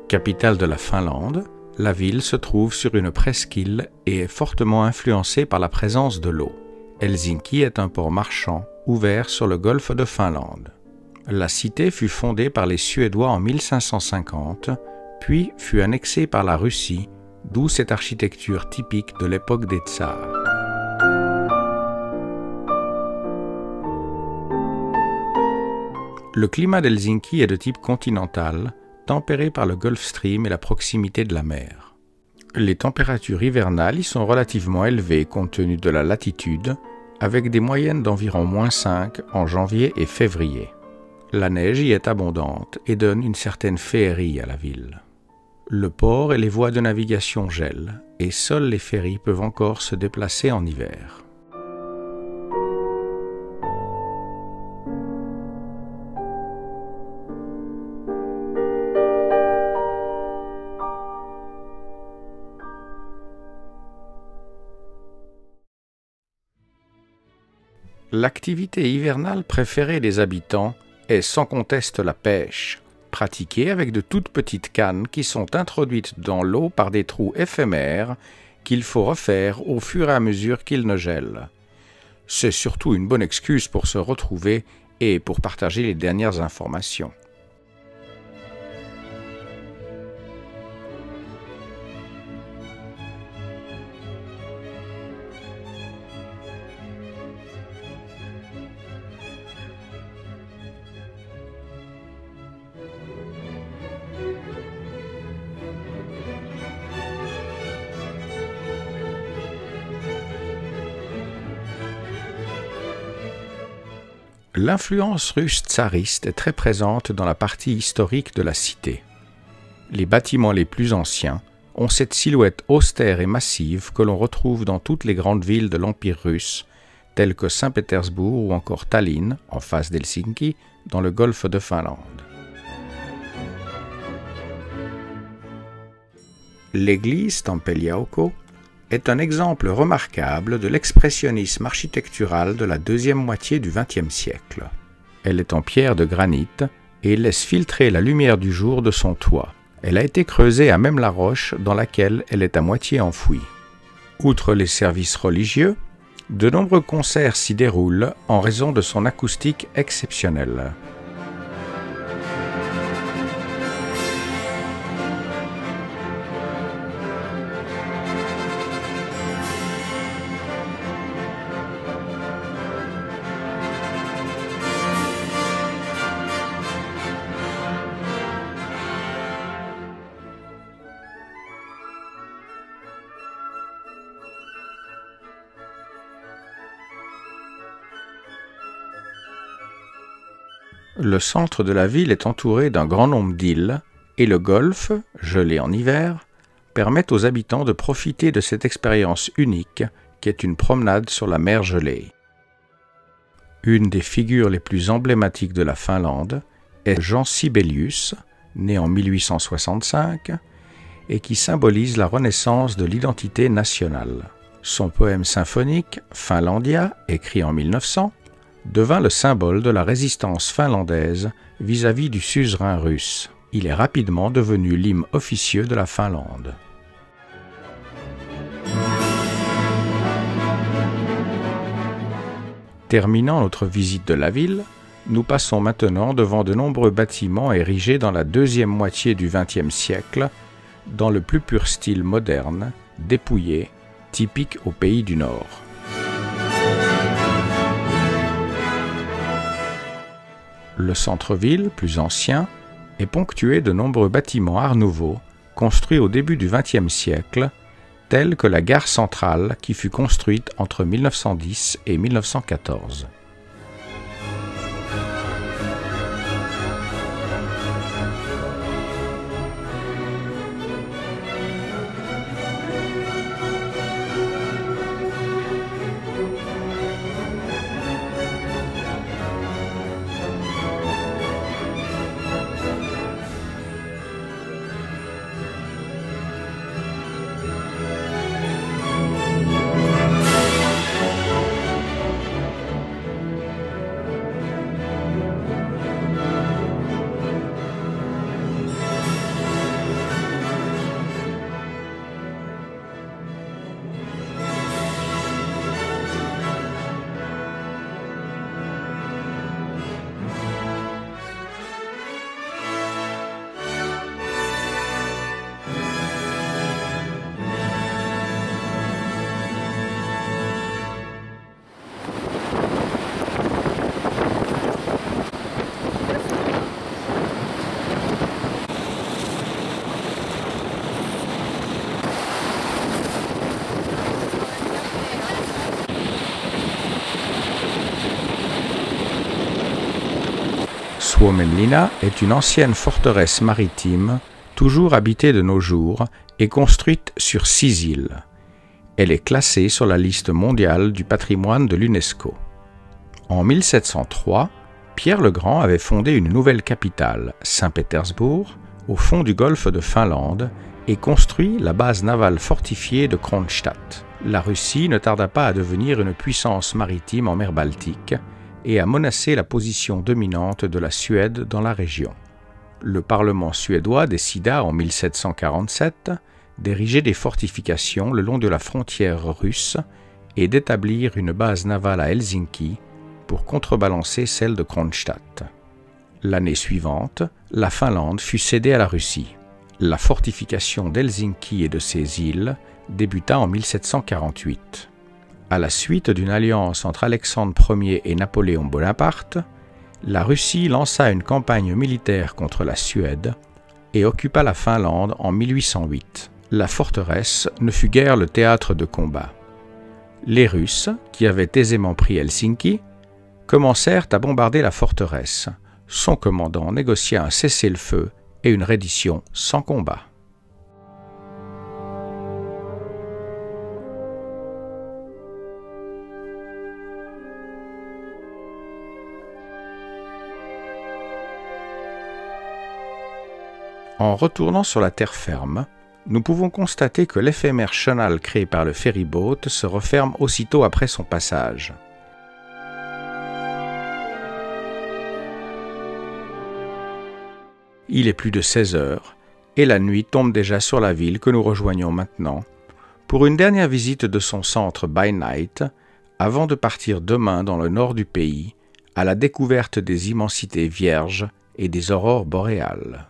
Capitale de la Finlande, la ville se trouve sur une presqu'île et est fortement influencée par la présence de l'eau. Helsinki est un port marchand ouvert sur le golfe de Finlande. La cité fut fondée par les Suédois en 1550, puis fut annexée par la Russie, d'où cette architecture typique de l'époque des tsars. Le climat d'Helsinki est de type continental, tempéré par le Gulf Stream et la proximité de la mer. Les températures hivernales y sont relativement élevées compte tenu de la latitude, avec des moyennes d'environ -5 en janvier et février. La neige y est abondante et donne une certaine féerie à la ville. Le port et les voies de navigation gèlent, et seuls les ferries peuvent encore se déplacer en hiver. L'activité hivernale préférée des habitants est sans conteste la pêche, pratiquée avec de toutes petites cannes qui sont introduites dans l'eau par des trous éphémères qu'il faut refaire au fur et à mesure qu'il ne gèle. C'est surtout une bonne excuse pour se retrouver et pour partager les dernières informations. L'influence russe tsariste est très présente dans la partie historique de la cité. Les bâtiments les plus anciens ont cette silhouette austère et massive que l'on retrouve dans toutes les grandes villes de l'Empire russe, telles que Saint-Pétersbourg ou encore Tallinn, en face d'Helsinki, dans le golfe de Finlande. L'église Tampeliaukko est un exemple remarquable de l'expressionnisme architectural de la deuxième moitié du XXe siècle. Elle est en pierre de granit et laisse filtrer la lumière du jour de son toit. Elle a été creusée à même la roche dans laquelle elle est à moitié enfouie. Outre les services religieux, de nombreux concerts s'y déroulent en raison de son acoustique exceptionnelle. Le centre de la ville est entouré d'un grand nombre d'îles et le golfe, gelé en hiver, permet aux habitants de profiter de cette expérience unique qui est une promenade sur la mer gelée. Une des figures les plus emblématiques de la Finlande est Jean Sibelius, né en 1865, et qui symbolise la renaissance de l'identité nationale. Son poème symphonique « Finlandia », écrit en 1900, devint le symbole de la résistance finlandaise vis-à-vis du suzerain russe. Il est rapidement devenu l'hymne officieux de la Finlande. Terminant notre visite de la ville, nous passons maintenant devant de nombreux bâtiments érigés dans la deuxième moitié du XXe siècle, dans le plus pur style moderne, dépouillé, typique aux pays du Nord. Le centre-ville, plus ancien, est ponctué de nombreux bâtiments Art Nouveau, construits au début du XXe siècle, tels que la gare centrale qui fut construite entre 1910 et 1914. Suomenlinna est une ancienne forteresse maritime, toujours habitée de nos jours et construite sur 6 îles. Elle est classée sur la liste mondiale du patrimoine de l'UNESCO. En 1703, Pierre le Grand avait fondé une nouvelle capitale, Saint-Pétersbourg, au fond du golfe de Finlande, et construit la base navale fortifiée de Kronstadt. La Russie ne tarda pas à devenir une puissance maritime en mer Baltique et à menacer la position dominante de la Suède dans la région. Le Parlement suédois décida en 1747 d'ériger des fortifications le long de la frontière russe et d'établir une base navale à Helsinki pour contrebalancer celle de Kronstadt. L'année suivante, la Finlande fut cédée à la Russie. La fortification d'Helsinki et de ses îles débuta en 1748. À la suite d'une alliance entre Alexandre Ier et Napoléon Bonaparte, la Russie lança une campagne militaire contre la Suède et occupa la Finlande en 1808. La forteresse ne fut guère le théâtre de combat. Les Russes, qui avaient aisément pris Helsinki, commencèrent à bombarder la forteresse. Son commandant négocia un cessez-le-feu et une reddition sans combat. En retournant sur la terre ferme, nous pouvons constater que l'éphémère chenal créé par le ferry-boat se referme aussitôt après son passage. Il est plus de 16 heures, et la nuit tombe déjà sur la ville que nous rejoignons maintenant, pour une dernière visite de son centre by night, avant de partir demain dans le nord du pays, à la découverte des immensités vierges et des aurores boréales.